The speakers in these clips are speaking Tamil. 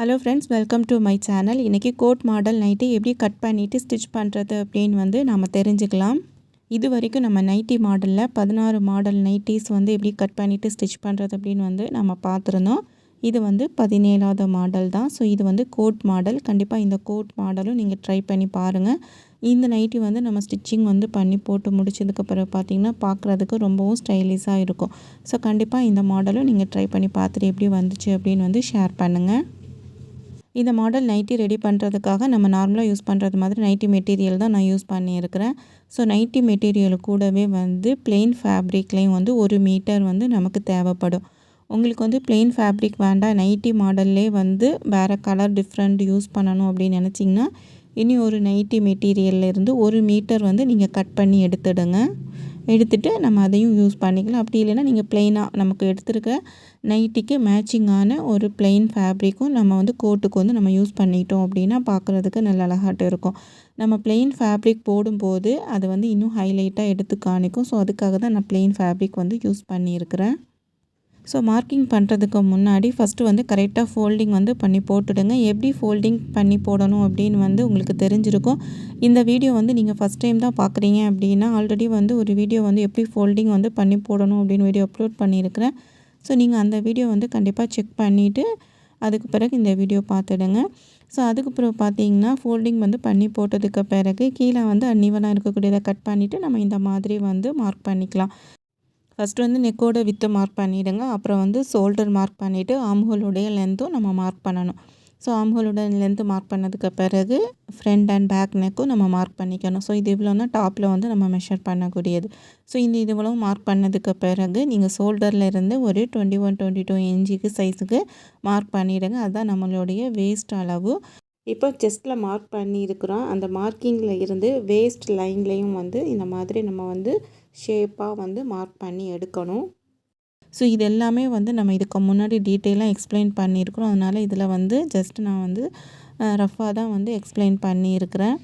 Hello friends, welcome to my channel. இன்றைக்கி கோட் மாடல் நைட்டி எப்படி கட் பண்ணிவிட்டு ஸ்டிச் பண்ணுறது அப்படின்னு நம்ம தெரிஞ்சுக்கலாம். இது வரைக்கும் நம்ம நைட்டி மாடலில் 16 மாடல் நைட்டிஸ் எப்படி கட் பண்ணிவிட்டு ஸ்டிச் பண்ணுறது அப்படின்னு நம்ம பார்த்துருந்தோம். இது 17வது மாடல் தான். ஸோ இது கோட் மாடல். கண்டிப்பாக இந்த கோட் மாடலும் நீங்கள் ட்ரை பண்ணி பாருங்கள். இந்த நைட்டி நம்ம ஸ்டிச்சிங் பண்ணி போட்டு முடிச்சதுக்கு பிறகு பார்த்திங்கன்னா பார்க்குறதுக்கு ரொம்பவும் ஸ்டைலிஷாக இருக்கும். ஸோ கண்டிப்பாக இந்த மாடலும் நீங்கள் ட்ரை பண்ணி பார்த்துட்டு எப்படி வந்துச்சு அப்படின்னு ஷேர் பண்ணுங்கள். இந்த மாடல் நைட்டி ரெடி பண்ணுறதுக்காக நம்ம நார்மலாக யூஸ் பண்ணுறது மாதிரி நைட்டி மெட்டீரியல் தான் நான் யூஸ் பண்ணியிருக்கிறேன். ஸோ நைட்டி மெட்டீரியல் கூடவே பிளெயின் ஃபேப்ரிக்லேயும் 1 மீட்டர் நமக்கு தேவைப்படும். உங்களுக்கு பிளெயின் ஃபேப்ரிக் வேண்டாம், நைட்டி மாடல்லே வேறு கலர் டிஃப்ரெண்ட் யூஸ் பண்ணணும் அப்படின்னு நினச்சிங்கன்னா இனி ஒரு நைட்டி மெட்டீரியல்லேருந்து 1 மீட்டர் நீங்கள் கட் பண்ணி எடுத்துகிட்டு நம்ம அதையும் யூஸ் பண்ணிக்கலாம். அப்படி இல்லைன்னா நீங்கள் ப்ளெயினாக நமக்கு எடுத்துருக்க நைட்டிக்கு மேட்சிங்கான ஒரு ப்ளெயின் ஃபேப்ரிக்கும் நம்ம கோட்டுக்கு நம்ம யூஸ் பண்ணிட்டோம் அப்படின்னா பார்க்குறதுக்கு நல்ல அழகாட்டு இருக்கும். நம்ம ப்ளெயின் ஃபேப்ரிக் போடும்போது அது இன்னும் ஹைலைட்டாக எடுத்து காணிக்கும். ஸோ அதுக்காக தான் நான் ப்ளெயின் ஃபேப்ரிக் யூஸ் பண்ணியிருக்கிறேன். ஸோ மார்க்கிங் பண்ணுறதுக்கு முன்னாடி ஃபஸ்ட்டு கரெக்டாக ஃபோல்டிங் பண்ணி போட்டுடுங்க. எப்படி ஃபோல்டிங் பண்ணி போடணும் அப்படின்னு உங்களுக்கு தெரிஞ்சிருக்கும். இந்த வீடியோ நீங்கள் ஃபஸ்ட் டைம் தான் பார்க்குறீங்க அப்படின்னா ஆல்ரெடி ஒரு வீடியோ எப்படி ஃபோல்டிங் பண்ணி போடணும் அப்படின்னு வீடியோ அப்லோட் பண்ணியிருக்கிறேன். ஸோ நீங்கள் அந்த வீடியோ கண்டிப்பாக செக் பண்ணிவிட்டு அதுக்கு பிறகு இந்த வீடியோ பார்த்துடுங்க. ஸோ அதுக்கு பிறகு பார்த்தீங்கன்னா ஃபோல்டிங் பண்ணி போட்டதுக்கு பிறகு கீழே அன்னிவனாக இருக்கக்கூடியதை கட் பண்ணிவிட்டு நம்ம இந்த மாதிரி மார்க் பண்ணிக்கலாம். ஃபஸ்ட்டு நெக்கோட வித்து மார்க் பண்ணிவிடுங்க. அப்புறம் ஷோல்டர் மார்க் பண்ணிவிட்டு ஆம்ஹோலுடைய லென்த்தும் நம்ம மார்க் பண்ணணும். ஸோ ஆம்ஹோலோட லென்த்து மார்க் பண்ணதுக்கு பிறகு ஃப்ரண்ட் அண்ட் பேக் நெக்கும் நம்ம மார்க் பண்ணிக்கணும். ஸோ இது இவ்வளோனா டாப்பில் நம்ம மெஷர் பண்ணக்கூடியது. ஸோ இந்த இவ்வளோ மார்க் பண்ணதுக்கு பிறகு நீங்கள் ஷோல்டரில் இருந்து ஒரு 21-22 இன்ச்சுக்கு சைஸுக்கு மார்க் பண்ணிவிடுங்க. அதுதான் நம்மளுடைய வேஸ்ட் அளவு. இப்போ செஸ்ட்டில் மார்க் பண்ணியிருக்கிறோம். அந்த மார்க்கிங்கில் இருந்து வேஸ்ட் லைன்லேயும் இந்த மாதிரி நம்ம ஷேப்பாக மார்க் பண்ணி எடுக்கணும். ஸோ இது எல்லாமே நம்ம இதுக்கு முன்னாடி டீட்டெயிலாக எக்ஸ்பிளைன் பண்ணியிருக்கிறோம். அதனால் இதில் ஜஸ்ட் நான் ரஃபாக தான் எக்ஸ்பிளைன் பண்ணியிருக்கிறேன்.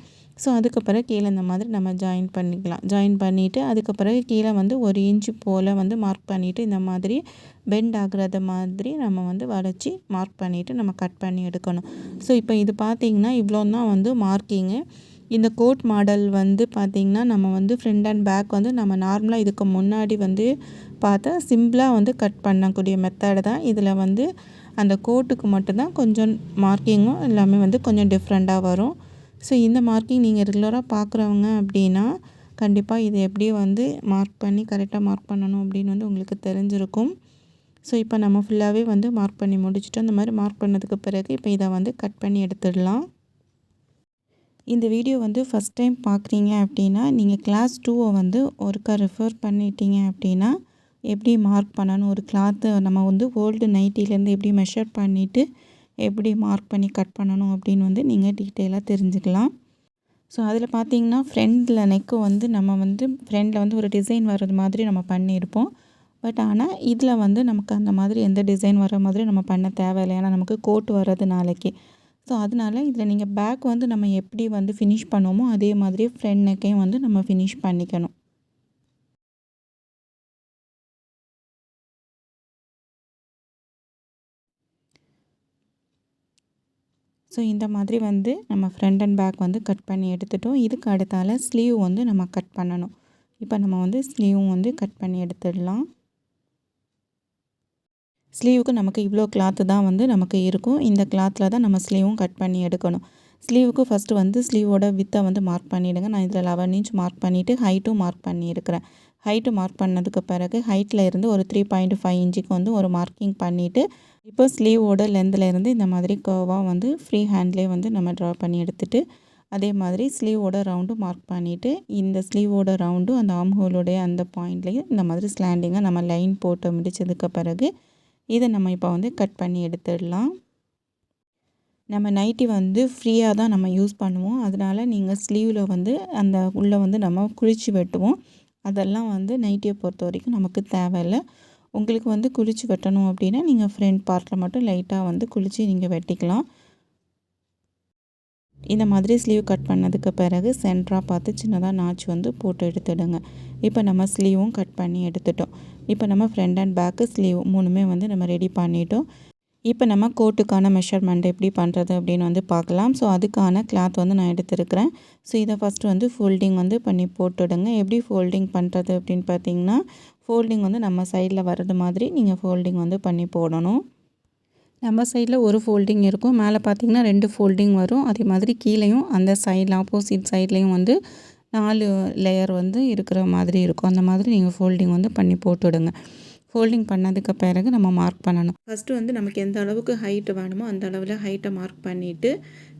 ஸோ அதுக்கு பிறகு கீழே இந்த மாதிரி நம்ம ஜாயின் பண்ணிக்கலாம். ஜாயின் பண்ணிவிட்டு அதுக்கு பிறகு கீழே 1 இன்ச்சு போல் மார்க் பண்ணிவிட்டு இந்த மாதிரி பெண்ட் ஆகுறத மாதிரி நம்ம வளைச்சி மார்க் பண்ணிவிட்டு நம்ம கட் பண்ணி எடுக்கணும். ஸோ இப்போ இது பார்த்திங்கன்னா இவ்வளோ தான் மார்க்கிங்கு. இந்த கோட் மாடல் பார்த்திங்கன்னா நம்ம ஃப்ரண்ட் அண்ட் பேக் நம்ம நார்மலாக இதுக்கு முன்னாடி பார்த்தா சிம்பிளாக கட் பண்ணக்கூடிய மெத்தடு தான். இதில் அந்த கோட்டுக்கு மட்டும்தான் கொஞ்சம் மார்க்கிங்கும் எல்லாமே கொஞ்சம் டிஃப்ரெண்ட்டாக வரும். ஸோ இந்த மார்க்கிங் நீங்கள் ரெகுலராக பார்க்குறவங்க அப்படின்னா கண்டிப்பாக இது எப்படி மார்க் பண்ணி கரெக்டாக மார்க் பண்ணணும் அப்படின்னு உங்களுக்கு தெரிஞ்சிருக்கும். ஸோ இப்போ நம்ம ஃபுல்லாகவே மார்க் பண்ணி முடிச்சுட்டோம். அந்த மாதிரி மார்க் பண்ணதுக்கு பிறகு இப்போ இதை கட் பண்ணி எடுத்துடலாம். இந்த வீடியோ ஃபஸ்ட் டைம் பார்க்குறீங்க அப்படின்னா நீங்கள் கிளாஸ் 2 ஒருக்கா ரெஃபர் பண்ணிட்டீங்க அப்படின்னா எப்படி மார்க் பண்ணணும், ஒரு கிளாத்து நம்ம ஓல்டு நைட்டிலேருந்து எப்படி மெஷர் பண்ணிவிட்டு எப்படி மார்க் பண்ணி கட் பண்ணணும் அப்படின்னு நீங்கள் டீட்டெயிலாக தெரிஞ்சுக்கலாம். ஸோ அதில் பார்த்தீங்கன்னா ஃப்ரண்டில் நெக்கு நம்ம ஃப்ரண்டில் ஒரு டிசைன் வர்றது மாதிரி நம்ம பண்ணியிருப்போம். பட் ஆனால் இதில் நமக்கு அந்த மாதிரி எந்த டிசைன் வர மாதிரி நம்ம பண்ண தேவையில்லை. ஏன்னா நமக்கு கோட் வர்றது நாளைக்கு. ஸோ அதனால் இதில் நீங்கள் பேக் நம்ம எப்படி ஃபினிஷ் பண்ணுவோமோ அதே மாதிரி ஃப்ரண்ட் நெக்கையும் நம்ம ஃபினிஷ் பண்ணிக்கணும். ஸோ இந்த மாதிரி நம்ம ஃப்ரண்ட் அண்ட் பேக் கட் பண்ணி எடுத்துட்டோம். இதுக்கு அடுத்தால ஸ்லீவ் நம்ம கட் பண்ணணும். இப்போ நம்ம ஸ்லீவும் கட் பண்ணி எடுத்துடலாம். ஸ்லீவுக்கு நமக்கு இவ்வளோ கிளாத்து தான் நமக்கு இருக்கும். இந்த கிளாத்தில் தான் நம்ம ஸ்லீவும் கட் பண்ணி எடுக்கணும். ஸ்லீவுக்கு ஃபஸ்ட்டு ஸ்லீவோட வித்தை மார்க் பண்ணிவிடுங்க. நான் இதில் 11 இன்ச் மார்க் பண்ணிவிட்டு ஹைட்டும் மார்க் பண்ணியிருக்கிறேன். ஹைட்டு மார்க் பண்ணதுக்கு பிறகு ஹைட்டில் இருந்து ஒரு 3.5 இன்ச்சுக்கு ஒரு மார்க்கிங் பண்ணிவிட்டு இப்போ ஸ்லீவோட லென்த்தில் இருந்து இந்த மாதிரி கர்வாக ஃப்ரீ ஹேண்ட்லேயே நம்ம ட்ரா பண்ணி எடுத்துகிட்டு அதே மாதிரி ஸ்லீவோட ரவுண்டும் மார்க் பண்ணிவிட்டு இந்த ஸ்லீவோட ரவுண்டும் அந்த ஆம்ஹோலோடைய அந்த பாயிண்ட்லேயும் இந்த மாதிரி ஸ்லாண்டிங்காக நம்ம லைன் போட்டு முடித்ததுக்கு பிறகு இதை நம்ம இப்போ கட் பண்ணி எடுத்துடலாம். நம்ம நைட்டி ஃப்ரீயாக தான் நம்ம யூஸ் பண்ணுவோம். அதனால் நீங்கள் ஸ்லீவில் அந்த உள்ளே நம்ம குழிச்சு வெட்டுவோம். அதெல்லாம் நைட்டியை பொறுத்த வரைக்கும் நமக்கு தேவையில்லை. உங்களுக்கு குழிச்சு வெட்டணும் அப்படின்னா நீங்கள் ஃப்ரண்ட் பார்ட்டில் மட்டும் லைட்டாக குழிச்சு நீங்கள் வெட்டிக்கலாம். இந்த மாதிரி ஸ்லீவ் கட் பண்ணதுக்கு பிறகு சென்டராக பார்த்து சின்னதாக நாச் போட்டு எடுத்துடுங்க. இப்போ நம்ம ஸ்லீவும் கட் பண்ணி எடுத்துட்டோம். இப்போ நம்ம ஃப்ரண்ட் அண்ட் பேக்கு ஸ்லீவ் 3மே நம்ம ரெடி பண்ணிட்டோம். இப்போ நம்ம கோட்டுக்கான மெஷர்மெண்ட் எப்படி பண்ணுறது அப்படின்னு வந்து பார்க்கலாம். ஸோ அதுக்கான கிளாத் வந்து நான் எடுத்துருக்கிறேன். ஸோ இதை ஃபஸ்ட்டு வந்து ஃபோல்டிங் வந்து பண்ணி போட்டுடுங்க. எப்படி ஃபோல்டிங் பண்ணுறது அப்படின்னு பார்த்தீங்கன்னா, ஃபோல்டிங் வந்து நம்ம சைடில் வர்றது மாதிரி நீங்கள் ஃபோல்டிங் வந்து பண்ணி போடணும். நம்ம சைடில் ஒரு ஃபோல்டிங் இருக்கும், மேலே பார்த்தீங்கன்னா 2 ஃபோல்டிங் வரும். அதே மாதிரி கீழேயும் அந்த சைடில் ஆப்போசிட் சைட்லேயும் வந்து 4 லேயர் வந்து இருக்கிற மாதிரி இருக்கும். அந்த மாதிரி நீங்கள் ஃபோல்டிங் வந்து பண்ணி போட்டுவிடுங்க. ஃபோல்டிங் பண்ணதுக்கு பிறகு நம்ம மார்க் பண்ணணும். ஃபஸ்ட்டு வந்து நமக்கு எந்த அளவுக்கு ஹைட்டு வேணுமோ அந்த அளவில் ஹைட்டை மார்க் பண்ணிவிட்டு,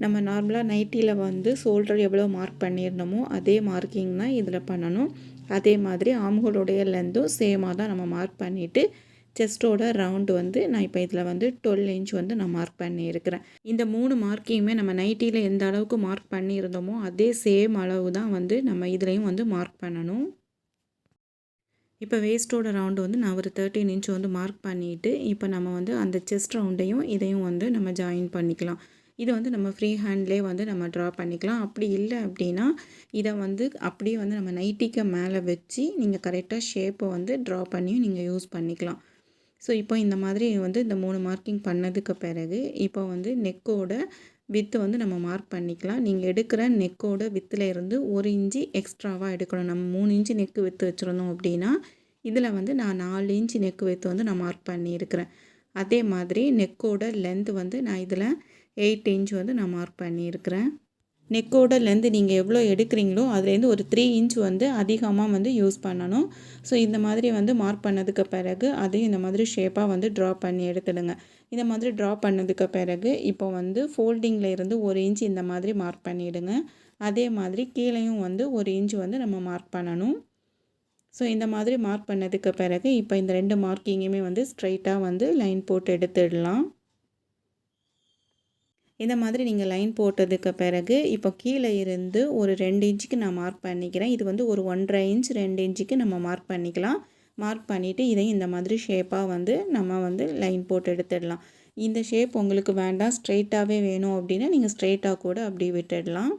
நம்ம நார்மலாக நைட்டியில் வந்து ஷோல்டர் எவ்வளோ மார்க் பண்ணியிருந்தோமோ அதே மார்க்கிங் தான் இதில் பண்ணணும். அதே மாதிரி ஆம்ஹோலுடைய லென்த்தும் சேமாக தான் நம்ம மார்க் பண்ணிவிட்டு, செஸ்ட்டோட ரவுண்டு வந்து நான் இப்போ இதில் வந்து 12 இன்ச் வந்து நான் மார்க் பண்ணியிருக்கிறேன். இந்த 3 மார்க்கையுமே நம்ம நைட்டியில் எந்த அளவுக்கு மார்க் பண்ணியிருந்தோமோ அதே சேம் அளவு தான் வந்து நம்ம இதுலேயும் வந்து மார்க் பண்ணணும். இப்போ வேஸ்ட்டோட ரவுண்டு வந்து நான் ஒரு 13 இன்ச் வந்து மார்க் பண்ணிவிட்டு, இப்போ நம்ம வந்து அந்த செஸ்ட் ரவுண்டையும் இதையும் வந்து நம்ம ஜாயின் பண்ணிக்கலாம். இதை வந்து நம்ம ஃப்ரீ ஹேண்ட்லேயே வந்து நம்ம ட்ரா பண்ணிக்கலாம். அப்படி இல்லை அப்படின்னா இதை வந்து அப்படியே வந்து நம்ம நைட்டிக்கு மேலே வச்சு நீங்கள் கரெக்டாக ஷேப்பை வந்து ட்ரா பண்ணியும் நீங்கள் யூஸ் பண்ணிக்கலாம். ஸோ இப்போ இந்த மாதிரி வந்து இந்த 3 மார்க்கிங் பண்ணதுக்கு பிறகு இப்போ வந்து நெக்கோட வித்து வந்து நம்ம மார்க் பண்ணிக்கலாம். நீங்கள் எடுக்கிற நெக்கோட வித்தில் இருந்து 1 இன்ச்சு எக்ஸ்ட்ராவாக எடுக்கணும். நம்ம 3 இன்ச்சு நெக்கு வித்து வச்சுருந்தோம் அப்படின்னா இதில் வந்து நான் 4 இன்ச்சு நெக்கு வித்து வந்து நான் மார்க் பண்ணியிருக்கிறேன். அதே மாதிரி நெக்கோட லென்த் வந்து நான் இதில் 8 இன்ச் வந்து நான் மார்க் பண்ணியிருக்கிறேன். நெக்கோட லென்த்து நீங்கள் எவ்வளோ எடுக்கிறீங்களோ அதுலேருந்து ஒரு 3 இன்ச் வந்து அதிகமாக வந்து யூஸ் பண்ணணும். ஸோ இந்த மாதிரி வந்து மார்க் பண்ணதுக்கு பிறகு அதையும் இந்த மாதிரி ஷேப்பாக வந்து ட்ரா பண்ணி எடுத்துடுங்க. இந்த மாதிரி ட்ரா பண்ணதுக்கு பிறகு இப்போ வந்து ஃபோல்டிங்கில் இருந்து 1 இன்ச் இந்த மாதிரி மார்க் பண்ணிவிடுங்க. அதே மாதிரி கீழேயும் வந்து 1 இன்ச் வந்து நம்ம மார்க் பண்ணணும். ஸோ இந்த மாதிரி மார்க் பண்ணதுக்கு பிறகு இப்போ இந்த 2 மார்க்கிங்குமே வந்து ஸ்ட்ரைட்டாக வந்து லைன் போட்டு எடுத்துடலாம். இந்த மாதிரி நீங்கள் லைன் போட்டதுக்கு பிறகு இப்போ கீழே இருந்து ஒரு 2 இன்ச்சுக்கு நான் மார்க் பண்ணிக்கிறேன். இது வந்து ஒரு 1.5 இன்ச் 2 இன்ச்சுக்கு நம்ம மார்க் பண்ணிக்கலாம். மார்க் பண்ணிவிட்டு இதையும் இந்த மாதிரி ஷேப்பாக வந்து நம்ம வந்து லைன் போட்டு எடுத்துடலாம். இந்த ஷேப் உங்களுக்கு வேண்டாம், ஸ்ட்ரெயிட்டாகவே வேணும் அப்படின்னா நீங்கள் ஸ்ட்ரெயிட்டாக கூட அப்படி விட்டுடலாம்.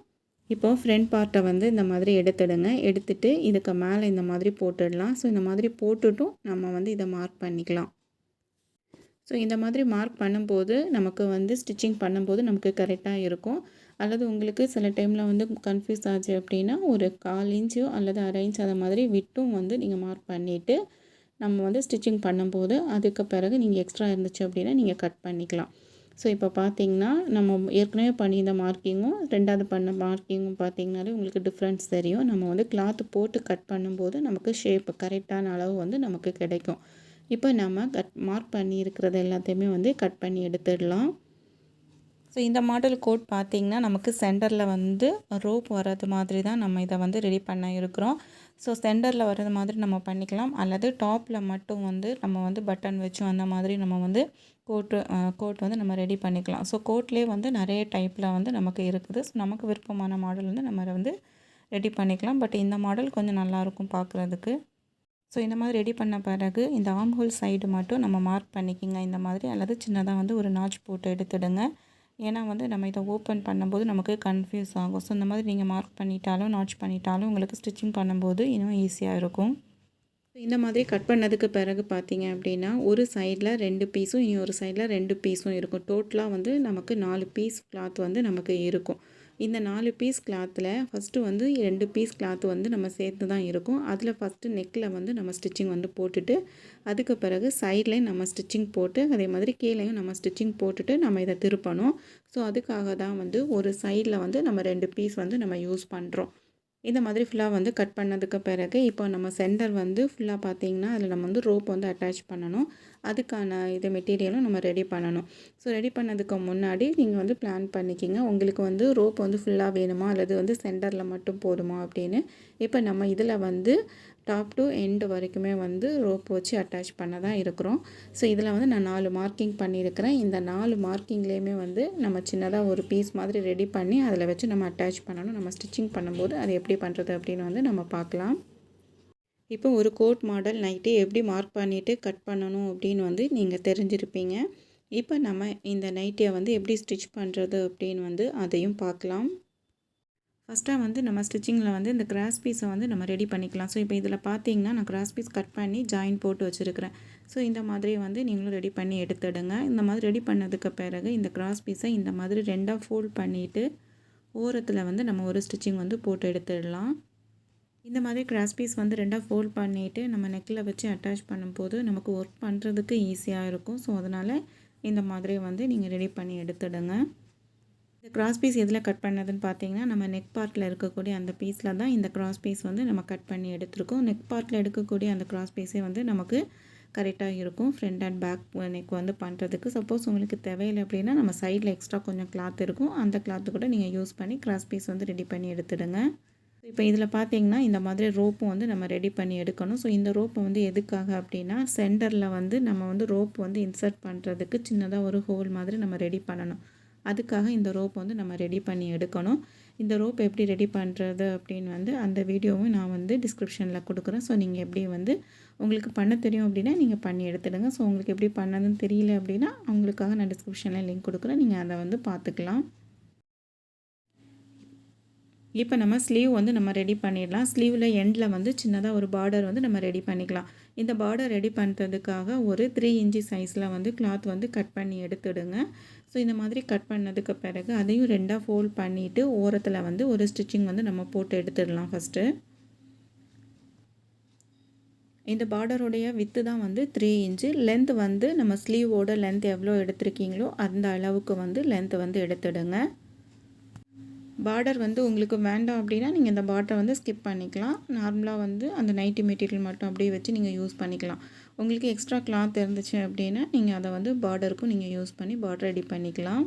இப்போது ஃப்ரண்ட் பார்ட்டை வந்து இந்த மாதிரி எடுத்துடுங்க. எடுத்துகிட்டு இதுக்கு மேலே இந்த மாதிரி போட்டுடலாம். ஸோ இந்த மாதிரி போட்டுட்டும் நம்ம வந்து இதை மார்க் பண்ணிக்கலாம். ஸோ இந்த மாதிரி மார்க் பண்ணும்போது நமக்கு வந்து ஸ்டிச்சிங் பண்ணும்போது நமக்கு கரெக்டாக இருக்கும். அல்லது உங்களுக்கு சில டைமில் வந்து கன்ஃப்யூஸ் ஆச்சு அப்படின்னா ஒரு 1/4 இன்ச்சோ அல்லது 1/2 இன்ச் அதை மாதிரி விட்டும் வந்து நீங்கள் மார்க் பண்ணிவிட்டு நம்ம வந்து ஸ்டிச்சிங் பண்ணும்போது அதுக்கு பிறகு நீங்கள் எக்ஸ்ட்ரா இருந்துச்சு அப்படின்னா நீங்கள் கட் பண்ணிக்கலாம். ஸோ இப்போ பார்த்தீங்கன்னா நம்ம ஏற்கனவே பண்ணியிருந்த மார்க்கிங்கும் 2வது பண்ண மார்க்கிங்கும் பார்த்தீங்கனாலே உங்களுக்கு டிஃப்ரென்ஸ் தெரியும். நம்ம வந்து கிளாத்து போட்டு கட் பண்ணும்போது நமக்கு ஷேப்பு கரெக்டான அளவு வந்து நமக்கு கிடைக்கும். இப்போ நம்ம மார்க் பண்ணி இருக்கிறது எல்லாத்தையுமே வந்து கட் பண்ணி எடுத்துடலாம். ஸோ இந்த மாடல் கோட் பார்த்திங்கன்னா நமக்கு சென்டரில் வந்து ரோப் வர்றது மாதிரி தான் நம்ம இதை வந்து ரெடி பண்ண இருக்கிறோம். ஸோ சென்டரில் வர்றது மாதிரி நம்ம பண்ணிக்கலாம். அல்லது டாப்பில் மட்டும் வந்து நம்ம வந்து பட்டன் வச்சு அந்த மாதிரி நம்ம வந்து கோட் வந்து நம்ம ரெடி பண்ணிக்கலாம். ஸோ கோட்லேயே வந்து நிறைய டைப்பில் வந்து நமக்கு இருக்குது. ஸோ நமக்கு விருப்பமான மாடல் வந்து நம்ம வந்து ரெடி பண்ணிக்கலாம். பட் இந்த மாடல் கொஞ்சம் நல்லாயிருக்கும் பார்க்குறதுக்கு. ஸோ இந்த மாதிரி ரெடி பண்ண பிறகு இந்த ஆர்ம்ஹோல் சைடு மட்டும் நம்ம மார்க் பண்ணிக்கிங்க இந்த மாதிரி, அல்லது சின்னதாக வந்து ஒரு நாட்ச் போட்டு எடுத்துடுங்க. ஏன்னா வந்து நம்ம இதை ஓப்பன் பண்ணும்போது நமக்கு கன்ஃப்யூஸ் ஆகும். ஸோ இந்த மாதிரி நீங்கள் மார்க் பண்ணிட்டாலும் நாட்ச் பண்ணிட்டாலும் உங்களுக்கு ஸ்டிச்சிங் பண்ணும்போது இன்னும் ஈஸியாக இருக்கும். இந்த மாதிரி கட் பண்ணதுக்கு பிறகு பார்த்தீங்க அப்படின்னா ஒரு சைடில் 2 பீஸும் இன்னொரு சைடில் 2 பீஸும் இருக்கும். டோட்டலாக வந்து நமக்கு 4 பீஸ் கிளாத் வந்து நமக்கு இருக்கும். இந்த 4 பீஸ் கிளாத்தில் ஃபஸ்ட்டு வந்து 2 பீஸ் கிளாத் வந்து நம்ம சேர்த்து தான் இருக்கும். அதில் ஃபஸ்ட்டு நெக்கில் வந்து நம்ம ஸ்டிச்சிங் வந்து போட்டுட்டு அதுக்கு பிறகு சைட்லேயும் நம்ம ஸ்டிச்சிங் போட்டு அதே மாதிரி கீழேயும் நம்ம ஸ்டிச்சிங் போட்டுட்டு நம்ம இதை திருப்பணும். ஸோ அதுக்காக தான் வந்து ஒரு சைடில் வந்து நம்ம 2 பீஸ் வந்து நம்ம யூஸ் பண்ணுறோம். இந்த மாதிரி ஃபுல்லாக வந்து கட் பண்ணதுக்கு பிறகு இப்போ நம்ம சென்டர் வந்து ஃபுல்லாக பார்த்திங்கன்னா அதில் நம்ம வந்து ரோப் வந்து அட்டாச் பண்ணணும். அதுக்கான இது மெட்டீரியலும் நம்ம ரெடி பண்ணணும். ஸோ ரெடி பண்ணதுக்கு முன்னாடி நீங்கள் வந்து பிளான் பண்ணிக்கிங்க. உங்களுக்கு வந்து ரோப் வந்து ஃபுல்லாக வேணுமா அல்லது வந்து சென்டரில் மட்டும் போதுமா அப்படின்னு. இப்போ நம்ம இதில் வந்து டாப் டு எண்டு வரைக்குமே வந்து ரோப் வச்சு அட்டாச் பண்ண தான் இருக்கிறோம். ஸோ இதில் வந்து நான் 4 மார்க்கிங் பண்ணியிருக்கிறேன். இந்த 4 மார்க்கிங்லேயுமே வந்து நம்ம சின்னதாக ஒரு பீஸ் மாதிரி ரெடி பண்ணி அதில் வச்சு நம்ம அட்டாச் பண்ணணும். நம்ம ஸ்டிச்சிங் பண்ணும்போது அது எப்படி பண்ணுறது அப்படின்னு வந்து நம்ம பார்க்கலாம். இப்போ ஒரு கோட் மாடல் நைட்டி எப்படி மார்க் பண்ணிவிட்டு கட் பண்ணணும் அப்படின்னு வந்து நீங்கள் தெரிஞ்சிருப்பீங்க. இப்போ நம்ம இந்த நைட்டியை வந்து எப்படி ஸ்டிச் பண்ணுறது அப்படின்னு வந்து அதையும் பார்க்கலாம். ஃபஸ்ட்டாக வந்து நம்ம ஸ்டிச்சிங்கில் வந்து இந்த கிராஸ் பீஸை வந்து நம்ம ரெடி பண்ணிக்கலாம். ஸோ இப்போ இதில் பார்த்தீங்கன்னா நான் கிராஸ் பீஸ் கட் பண்ணி ஜாயின் போட்டு வச்சுருக்கிறேன். ஸோ இந்த மாதிரி வந்து நீங்களும் ரெடி பண்ணி எடுத்துடுங்க. இந்த மாதிரி ரெடி பண்ணதுக்கு பிறகு இந்த கிராஸ் பீஸை இந்த மாதிரி 2ஆக ஃபோல்ட் பண்ணிவிட்டு ஓரத்தில் வந்து நம்ம ஒரு ஸ்டிச்சிங் வந்து போட்டு எடுத்துடலாம். இந்த மாதிரி கிராஸ் பீஸ் வந்து 2ஆக ஃபோல்ட் பண்ணிவிட்டு நம்ம நெக்கில் வச்சு அட்டாச் பண்ணும்போது நமக்கு ஒர்க் பண்ணுறதுக்கு ஈஸியாக இருக்கும். ஸோ அதனால் இந்த மாதிரி வந்து நீங்கள் ரெடி பண்ணி எடுத்துடுங்க. இந்த கிராஸ் பீஸ் எதில் கட் பண்ணதுன்னு பார்த்தீங்கன்னா நம்ம நெக் பார்ட்டில் இருக்கக்கூடிய அந்த பீஸில் தான் இந்த கிராஸ் பீஸ் வந்து நம்ம கட் பண்ணி எடுத்துருக்கோம். நெக் பார்ட்டில் எடுக்கக்கூடிய அந்த கிராஸ் பீஸே வந்து நமக்கு கரெக்டாக இருக்கும் ஃப்ரண்ட் அண்ட் பேக் நெக் வந்து பண்ணுறதுக்கு. சப்போஸ் உங்களுக்கு தேவையில்லை அப்படின்னா நம்ம சைடில் எக்ஸ்ட்ரா கொஞ்சம் கிளாத் இருக்கும், அந்த கிளாத்து கூட நீங்கள் யூஸ் பண்ணி கிராஸ் பீஸ் வந்து ரெடி பண்ணி எடுத்துடுங்க. இப்போ இதில் பார்த்தீங்கன்னா இந்த மாதிரி ரோப்பும் வந்து நம்ம ரெடி பண்ணி எடுக்கணும். ஸோ இந்த ரோப்பை வந்து எதுக்காக அப்படின்னா சென்டரில் வந்து நம்ம வந்து ரோப் வந்து இன்சர்ட் பண்ணுறதுக்கு சின்னதாக ஒரு ஹோல் மாதிரி நம்ம ரெடி பண்ணணும். அதுக்காக இந்த ரோப் வந்து நம்ம ரெடி பண்ணி எடுக்கணும். இந்த ரோப் எப்படி ரெடி பண்ணுறது அப்படின்னு வந்து அந்த வீடியோவும் நான் வந்து டிஸ்கிரிப்ஷனில் கொடுக்குறேன். ஸோ நீங்கள் எப்படி வந்து உங்களுக்கு பண்ண தெரியும் அப்படின்னா நீங்கள் பண்ணி எடுத்துடுங்க. ஸோ உங்களுக்கு எப்படி பண்ணதுன்னு தெரியல அப்படின்னா அவங்களுக்காக நான் டிஸ்கிரிப்ஷனில் லிங்க் கொடுக்குறேன், நீங்கள் அதை வந்து பார்த்துக்கலாம். இப்போ நம்ம ஸ்லீவ் வந்து நம்ம ரெடி பண்ணிடலாம். ஸ்லீவில் எண்டில் வந்து சின்னதாக ஒரு பார்டர் வந்து நம்ம ரெடி பண்ணிக்கலாம். இந்த பார்டர் ரெடி பண்ணுறதுக்காக ஒரு 3 இன்ச்சு சைஸில் வந்து கிளாத் வந்து கட் பண்ணி எடுத்துடுங்க. ஸோ இந்த மாதிரி கட் பண்ணதுக்கு பிறகு அதையும் 2ஆக ஃபோல்ட் பண்ணிவிட்டு ஓரத்தில் வந்து ஒரு ஸ்டிச்சிங் வந்து நம்ம போட்டு எடுத்துடலாம். ஃபஸ்ட்டு இந்த பார்டருடைய வித்து தான் வந்து 3 இன்ச்சு. லென்த் வந்து நம்ம ஸ்லீவோட லென்த் எவ்வளோ எடுத்திருக்கீங்களோ அந்த அளவுக்கு வந்து லென்த் வந்து எடுத்துடுங்க. பார்டர் வந்து உங்களுக்கு வேண்டாம் அப்படின்னா நீங்கள் இந்த பார்டரை வந்து ஸ்கிப் பண்ணிக்கலாம். நார்மலாக வந்து அந்த நைட்டி மெட்டீரியல் மட்டும் அப்படியே வச்சு நீங்கள் யூஸ் பண்ணிக்கலாம். உங்களுக்கு எக்ஸ்ட்ரா கிளாத் இருந்துச்சு அப்படின்னா நீங்கள் அதை வந்து பார்டருக்கும் நீங்கள் யூஸ் பண்ணி பார்டர் ரெடி பண்ணிக்கலாம்.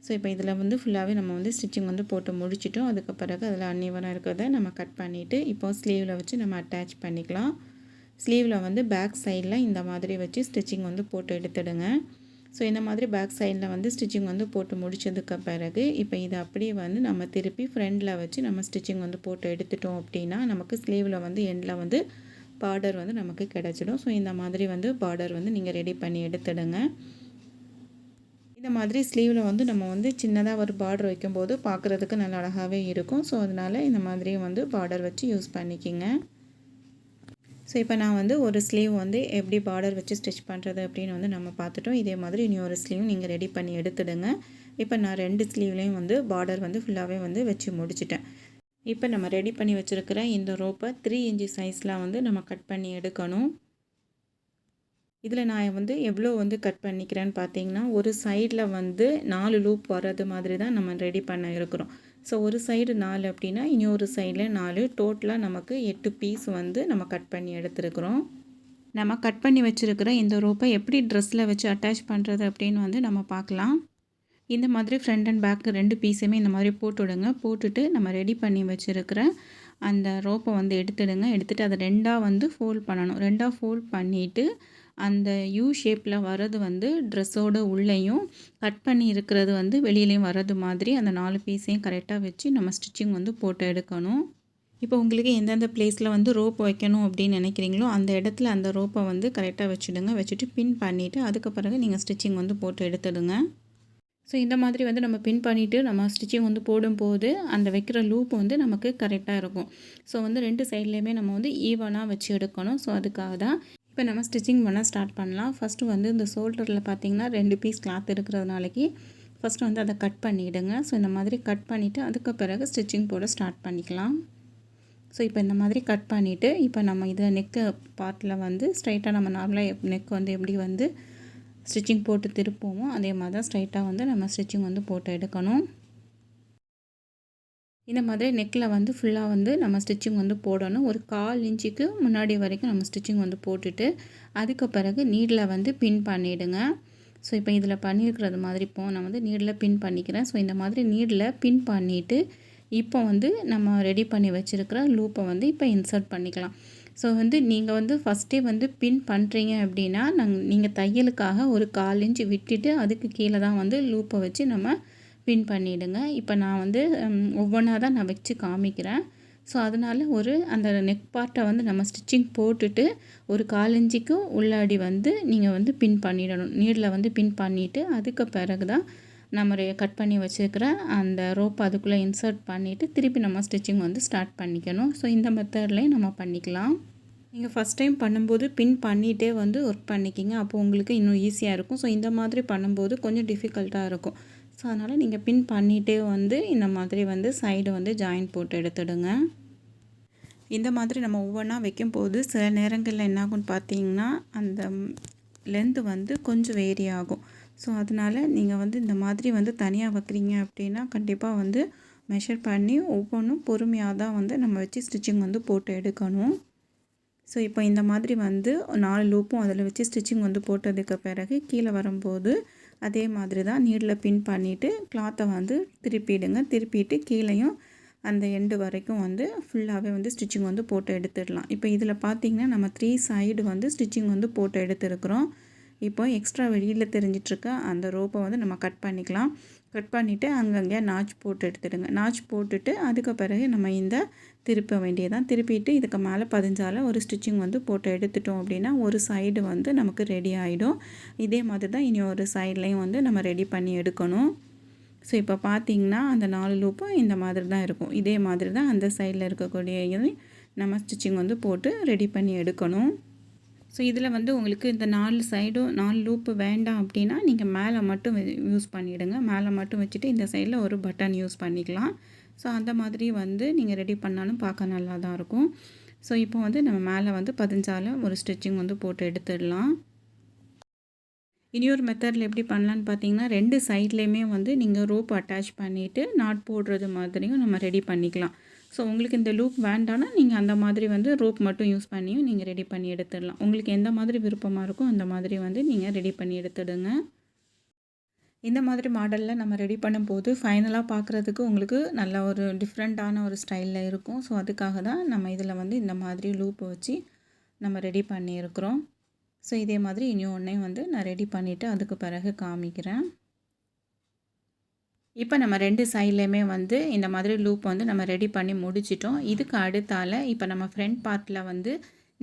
ஸோ இப்போ இதில் வந்து ஃபுல்லாகவே நம்ம வந்து ஸ்டிச்சிங் வந்து போட்டு முடிச்சிட்டோம். அதுக்கு பிறகு அதில் அன்இவனாக இருக்கிறத நம்ம கட் பண்ணிவிட்டு இப்போ ஸ்லீவில் வச்சு நம்ம அட்டாச் பண்ணிக்கலாம். ஸ்லீவில் வந்து பேக் சைடில் இந்த மாதிரி வச்சு ஸ்டிச்சிங் வந்து போட்டு எடுத்துடுங்க. ஸோ இந்த மாதிரி பேக் சைடில் வந்து ஸ்டிச்சிங் வந்து போட்டு முடிச்சதுக்கு பிறகு இப்போ இதை அப்படியே வந்து நம்ம திருப்பி ஃப்ரண்டில் வச்சு நம்ம ஸ்டிச்சிங் வந்து போட்டு எடுத்துட்டோம் அப்படின்னா நமக்கு ஸ்லீவில் வந்து எண்டில் வந்து பார்டர் வந்து நமக்கு கிடச்சிடும். ஸோ இந்த மாதிரி வந்து பார்டர் வந்து நீங்கள் ரெடி பண்ணி எடுத்துடுங்க. இந்த மாதிரி ஸ்லீவில் வந்து நம்ம வந்து சின்னதாக ஒரு பார்டர் வைக்கும்போது பார்க்குறதுக்கு நல்லா அழகாகவே இருக்கும். ஸோ அதனால் இந்த மாதிரி வந்து பார்டர் வச்சு யூஸ் பண்ணிக்கிங்க. ஸோ இப்போ நான் வந்து ஒரு ஸ்லீவ் வந்து எப்படி பார்டர் வச்சு ஸ்டிச் பண்ணுறது அப்படின்னு வந்து நம்ம பார்த்துட்டோம். இதே மாதிரி இன்னொரு ஸ்லீவ் நீங்கள் ரெடி பண்ணி எடுத்துடுங்க. இப்போ நான் 2 ஸ்லீவ்லேயும் வந்து பார்டர் வந்து ஃபுல்லாகவே வந்து வச்சு முடிச்சிட்டேன். இப்போ நம்ம ரெடி பண்ணி வச்சுருக்கிற இந்த ரோப்பை 3 இன்ச்சு சைஸில் வந்து நம்ம கட் பண்ணி எடுக்கணும். இதில் நான் வந்து எவ்வளோ வந்து கட் பண்ணிக்கிறேன்னு பார்த்தீங்கன்னா ஒரு சைடில் வந்து 4 லூப் வர்றது மாதிரி தான் நம்ம ரெடி பண்ண இருக்கிறோம். ஸோ ஒரு சைடு 4 அப்படின்னா இன்னொரு சைடில் 4, டோட்டலாக நமக்கு 8 பீஸ் வந்து நம்ம கட் பண்ணி எடுத்துருக்குறோம். நம்ம கட் பண்ணி வச்சுருக்கிற இந்த ரோப்பை எப்படி ட்ரெஸ்ஸில் வச்சு அட்டாச் பண்ணுறது அப்படின்னு வந்து நம்ம பார்க்கலாம். இந்த மாதிரி ஃப்ரண்ட் அண்ட் பேக் 2 பீஸுமே இந்த மாதிரி போட்டுவிடுங்க. போட்டுட்டு நம்ம ரெடி பண்ணி வச்சுருக்கிற அந்த ரோப்பை வந்து எடுத்துகிட்டு அதை 2ஆக வந்து ஃபோல்ட் பண்ணணும். 2ஆக ஃபோல்ட் பண்ணிவிட்டு அந்த யூ ஷேப்பில் வர்றது வந்து ட்ரெஸ்ஸோட உள்ளேயும் கட் பண்ணி இருக்கிறது வந்து வெளியிலையும் வர்றது மாதிரி அந்த 4 பீஸையும் கரெக்டாக வச்சு நம்ம ஸ்டிச்சிங் வந்து போட்டு எடுக்கணும். இப்போ உங்களுக்கு எந்தெந்த பிளேஸில் வந்து ரோப் வைக்கணும் அப்படின்னு நினைக்கிறீங்களோ அந்த இடத்துல அந்த ரோப்பை வந்து கரெக்டாக வச்சுடுங்க. வச்சுட்டு பின் பண்ணிவிட்டு அதுக்கு பிறகு நீங்கள் ஸ்டிச்சிங் வந்து போட்டு எடுத்துடுங்க. ஸோ இந்த மாதிரி வந்து நம்ம பின் பண்ணிவிட்டு நம்ம ஸ்டிச்சிங் வந்து போடும்போது அந்த வைக்கிற லூப் வந்து நமக்கு கரெக்டாக இருக்கும். ஸோ வந்து 2 சைட்லேயுமே நம்ம வந்து ஈவனாக வச்சு எடுக்கணும். ஸோ அதுக்காக தான் இப்போ நம்ம ஸ்டிச்சிங் பண்ண ஸ்டார்ட் பண்ணலாம். ஃபஸ்ட்டு வந்து இந்த ஷோல்டரில் பார்த்திங்கன்னா 2 பீஸ் கிளாத் இருக்கிறதுனாலக்கு ஃபஸ்ட்டு வந்து அதை கட் பண்ணிவிடுங்க. ஸோ இந்த மாதிரி கட் பண்ணிவிட்டு அதுக்கு பிறகு ஸ்டிச்சிங் போட ஸ்டார்ட் பண்ணிக்கலாம். ஸோ இப்போ இந்த மாதிரி கட் பண்ணிவிட்டு இப்போ நம்ம இதில் நெக்கு பார்ட்டில் வந்து ஸ்ட்ரைட்டாக நம்ம நார்மலாக நெக் வந்து எப்படி வந்து ஸ்டிச்சிங் போட்டு திருப்போமோ அதே மாதிரி தான் ஸ்ட்ரைட்டாக வந்து நம்ம ஸ்டிச்சிங் வந்து போட்டு எடுக்கணும். இந்த மாதிரி நெக்கில் வந்து ஃபுல்லாக வந்து நம்ம ஸ்டிச்சிங் வந்து போடணும். ஒரு 1/4 இன்ச்சுக்கு முன்னாடி வரைக்கும் நம்ம ஸ்டிச்சிங் வந்து போட்டுட்டு அதுக்கு பிறகு நீடில் வந்து பின் பண்ணிவிடுங்க. ஸோ இப்போ இதில் பண்ணியிருக்கிறது மாதிரி இப்போ நான் வந்து நீடில் பின் பண்ணிக்கிறேன். ஸோ இந்த மாதிரி நீடில் பின் பண்ணிவிட்டு இப்போ வந்து நம்ம ரெடி பண்ணி வச்சுருக்கிற லூப்பை வந்து இப்போ இன்சர்ட் பண்ணிக்கலாம். ஸோ வந்து நீங்கள் வந்து ஃபஸ்ட்டே வந்து பின் பண்ணுறீங்க அப்படின்னா நீங்கள் தையலுக்காக ஒரு 1/4 இன்ச்சு விட்டுட்டு அதுக்கு கீழே தான் வந்து லூப்பை வச்சு நம்ம பின் பண்ணிவிடுங்க. இப்போ நான் வந்து ஒவ்வொன்றா தான் நான் வச்சு காமிக்கிறேன். ஸோ அதனால் அந்த நெக் பார்ட்டை வந்து நம்ம ஸ்டிச்சிங் போட்டுட்டு ஒரு 1/4 இன்ச்சுக்கு உள்ளாடி வந்து நீங்கள் வந்து பின் பண்ணிடணும். நீடில் வந்து பின் பண்ணிவிட்டு அதுக்கு பிறகு தான் நம்ம கட் பண்ணி வச்சுருக்கிற அந்த ரோப் அதுக்குள்ளே இன்சர்ட் பண்ணிவிட்டு திருப்பி நம்ம ஸ்டிச்சிங் வந்து ஸ்டார்ட் பண்ணிக்கணும். ஸோ இந்த மெத்தட்லேயும் நம்ம பண்ணிக்கலாம். நீங்கள் ஃபஸ்ட் டைம் பண்ணும்போது பின் பண்ணிகிட்டே வந்து ஒர்க் பண்ணிக்கிங்க. அப்போது உங்களுக்கு இன்னும் ஈஸியாக இருக்கும். ஸோ இந்த மாதிரி பண்ணும்போது கொஞ்சம் டிஃபிகல்ட்டாக இருக்கும். ஸோ அதனால் நீங்கள் பின் பண்ணிகிட்டே வந்து இந்த மாதிரி வந்து சைடு வந்து ஜாயின் போட்டு எடுத்துடுங்க. இந்த மாதிரி நம்ம ஒவ்வொன்றா வைக்கும்போது சில நேரங்களில் என்ன ஆகும்னு பார்த்தீங்கன்னா அந்த லென்த்து வந்து கொஞ்சம் வேரி ஆகும். ஸோ அதனால் நீங்கள் வந்து இந்த மாதிரி வந்து தனியாக வைக்கிறீங்க அப்படின்னா கண்டிப்பாக வந்து மெஷர் பண்ணி ஒவ்வொன்றும் பொறுமையாக தான் வந்து நம்ம வச்சு ஸ்டிச்சிங் வந்து போட்டு எடுக்கணும். ஸோ இப்போ இந்த மாதிரி வந்து 4 லூப்பும் அதில் வச்சு ஸ்டிச்சிங் வந்து போட்டதுக்கு பிறகு கீழே வரும்போது அதே மாதிரி தான் நீடில் பின் பண்ணிவிட்டு கிளாத்தை வந்து திருப்பிடுங்க. திருப்பிட்டு கீழேயும் அந்த எண்டு வரைக்கும் வந்து ஃபுல்லாகவே வந்து ஸ்டிச்சிங் வந்து போட்டு எடுத்துடலாம். இப்போ இதில் பார்த்திங்கன்னா நம்ம 3 சைடு வந்து ஸ்டிச்சிங் வந்து போட்டு எடுத்துருக்குறோம். இப்போ எக்ஸ்ட்ரா வெளியில் தெரிஞ்சிட்ருக்க அந்த ரோப்பை வந்து நம்ம கட் பண்ணிக்கலாம். கட் பண்ணிவிட்டு அங்கங்கே நாச் போட்டு எடுத்துடுங்க. நாச் போட்டுட்டு அதுக்கு பிறகு நம்ம இந்த திருப்ப வேண்டியதான். திருப்பிட்டு இதுக்கு மேலே பதிஞ்சால ஒரு ஸ்டிச்சிங் வந்து போட்டு எடுத்துட்டோம் அப்படின்னா ஒரு சைடு வந்து நமக்கு ரெடி ஆகிடும். இதே மாதிரி தான் இனி ஒரு சைட்லேயும் வந்து நம்ம ரெடி பண்ணி எடுக்கணும். ஸோ இப்போ பார்த்திங்கன்னா அந்த 4 லூப்பும் இந்த மாதிரி தான் இருக்கும். இதே மாதிரி தான் அந்த சைடில் இருக்கக்கூடிய நம்ம ஸ்டிச்சிங் வந்து போட்டு ரெடி பண்ணி எடுக்கணும். ஸோ இதில் வந்து உங்களுக்கு இந்த 4 சைடும் 4 லூப்பு வேண்டாம் அப்படின்னா நீங்கள் மேலே மட்டும் யூஸ் பண்ணிவிடுங்க. மேலே மட்டும் வச்சுட்டு இந்த சைடில் ஒரு பட்டன் யூஸ் பண்ணிக்கலாம். ஸோ அந்த மாதிரி வந்து நீங்கள் ரெடி பண்ணாலும் பார்க்க நல்லா தான் இருக்கும். ஸோ இப்போ வந்து நம்ம மேலே வந்து பதிஞ்சால ஒரு ஸ்டிச்சிங் வந்து போட்டு எடுத்துடலாம். இனியொரு மெத்தடில் எப்படி பண்ணலான்னு பார்த்தீங்கன்னா 2 சைட்லேயுமே வந்து நீங்கள் ரோப் அட்டாச் பண்ணிவிட்டு நாட் போடுறது மாதிரியும் நம்ம ரெடி பண்ணிக்கலாம். ஸோ உங்களுக்கு இந்த லூப் வேண்டான்னா நீங்கள் அந்த மாதிரி வந்து ரோப் மட்டும் யூஸ் பண்ணியும் நீங்கள் ரெடி பண்ணி எடுத்துடலாம். உங்களுக்கு எந்த மாதிரி விருப்பமாக இருக்கோ அந்த மாதிரி வந்து நீங்கள் ரெடி பண்ணி எடுத்துடுங்க. இந்த மாதிரி மாடலில் நம்ம ரெடி பண்ணும்போது ஃபைனலாக பார்க்குறதுக்கு உங்களுக்கு நல்ல ஒரு டிஃப்ரெண்ட்டான ஒரு ஸ்டைலில் இருக்கும். ஸோ அதுக்காக தான் நம்ம இதில் வந்து இந்த மாதிரி லூப்பை வச்சு நம்ம ரெடி பண்ணியிருக்கிறோம். ஸோ இதே மாதிரி இனி ஒன்றையும் வந்து நான் ரெடி பண்ணிவிட்டு அதுக்கு பிறகு காமிக்கிறேன். இப்போ நம்ம 2 சைட்லேயுமே வந்து இந்த மாதிரி லூப் வந்து நம்ம ரெடி பண்ணி முடிச்சிட்டோம். இதுக்கு அடுத்தால இப்போ நம்ம ஃப்ரண்ட் பார்ட்டில் வந்து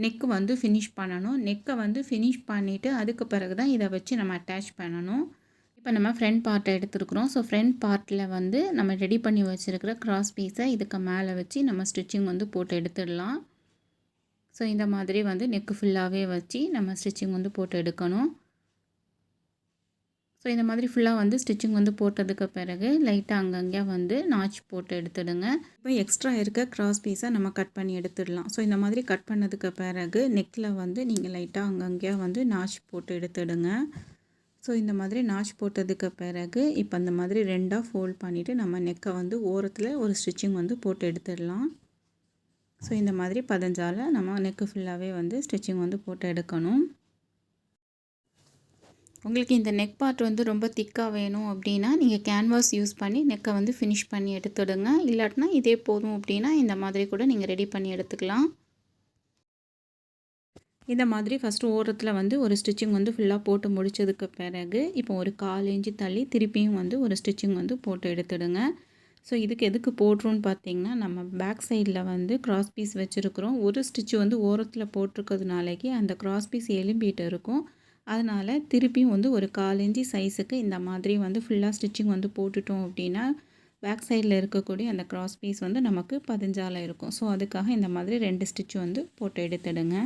நெக்கு வந்து ஃபினிஷ் பண்ணணும். நெக்கை வந்து ஃபினிஷ் பண்ணிவிட்டு அதுக்கு பிறகு தான் இதை வச்சு நம்ம அட்டாச் பண்ணணும். இப்போ நம்ம ஃப்ரண்ட் பார்ட்டை எடுத்துருக்குறோம். ஸோ ஃப்ரண்ட் பார்ட்டில் வந்து நம்ம ரெடி பண்ணி வச்சுருக்கிற கிராஸ் பீஸை இதுக்கு மேலே வச்சு நம்ம ஸ்டிச்சிங் வந்து போட்டு எடுத்துடலாம். ஸோ இந்த மாதிரி வந்து நெக்கு ஃபுல்லாகவே வச்சு நம்ம ஸ்டிச்சிங் வந்து போட்டு எடுக்கணும். ஸோ இந்த மாதிரி ஃபுல்லாக வந்து ஸ்டிச்சிங் வந்து போட்டதுக்கு பிறகு லைட்டாக அங்கங்கே வந்து நாச் போட்டு எடுத்துடுங்க. இப்போ எக்ஸ்ட்ரா இருக்க கிராஸ் பீஸை நம்ம கட் பண்ணி எடுத்துடலாம். ஸோ இந்த மாதிரி கட் பண்ணதுக்கு பிறகு நெக்கில் வந்து நீங்கள் லைட்டாக அங்கங்கே வந்து நாச் போட்டு எடுத்துடுங்க. ஸோ இந்த மாதிரி நாச் போட்டதுக்கு பிறகு இப்போ இந்த மாதிரி 2ஆக ஃபோல்ட் பண்ணிவிட்டு நம்ம நெக்கை வந்து ஓரத்தில் ஒரு ஸ்டிச்சிங் வந்து போட்டு எடுத்துடலாம். ஸோ இந்த மாதிரி பதிஞ்சால நம்ம நெக்கு ஃபுல்லாகவே வந்து ஸ்டிச்சிங் வந்து போட்டு எடுக்கணும். உங்களுக்கு இந்த நெக் பார்ட் வந்து ரொம்ப திக்காக வேணும் அப்படின்னா நீங்கள் கேன்வாஸ் யூஸ் பண்ணி நெக்கை வந்து ஃபினிஷ் பண்ணி எடுத்துடுங்க. இல்லாட்டினா இதே போதும் அப்படின்னா இந்த மாதிரி கூட நீங்கள் ரெடி பண்ணி எடுத்துக்கலாம். இந்த மாதிரி ஃபஸ்ட்டு ஓரத்தில் வந்து ஒரு ஸ்டிச்சிங் வந்து ஃபுல்லாக போட்டு முடித்ததுக்கு பிறகு இப்போ ஒரு 1/4 இன்ச்சு தள்ளி திருப்பியும் வந்து ஒரு ஸ்டிச்சிங் வந்து போட்டு எடுத்துடுங்க. ஸோ இதுக்கு எதுக்கு போடுறோன்னு பார்த்தீங்கன்னா நம்ம பேக் சைடில் வந்து கிராஸ் பீஸ் வச்சுருக்குறோம். ஒரு ஸ்டிச்சு வந்து ஓரத்தில் போட்டிருக்கிறதுனாலக்கு அந்த கிராஸ் பீஸ் எலும்பிட்டு இருக்கும். அதனால் திருப்பியும் வந்து ஒரு 1/4 இன்ச்சு சைஸுக்கு இந்த மாதிரி வந்து ஃபுல்லாக ஸ்டிச்சிங் வந்து போட்டுட்டோம் அப்படின்னா பேக் சைடில் இருக்கக்கூடிய அந்த கிராஸ் பீஸ் வந்து நமக்கு பதிஞ்சால இருக்கும். ஸோ அதுக்காக இந்த மாதிரி 2 ஸ்டிச் வந்து போட்டு எடுத்துடுங்க.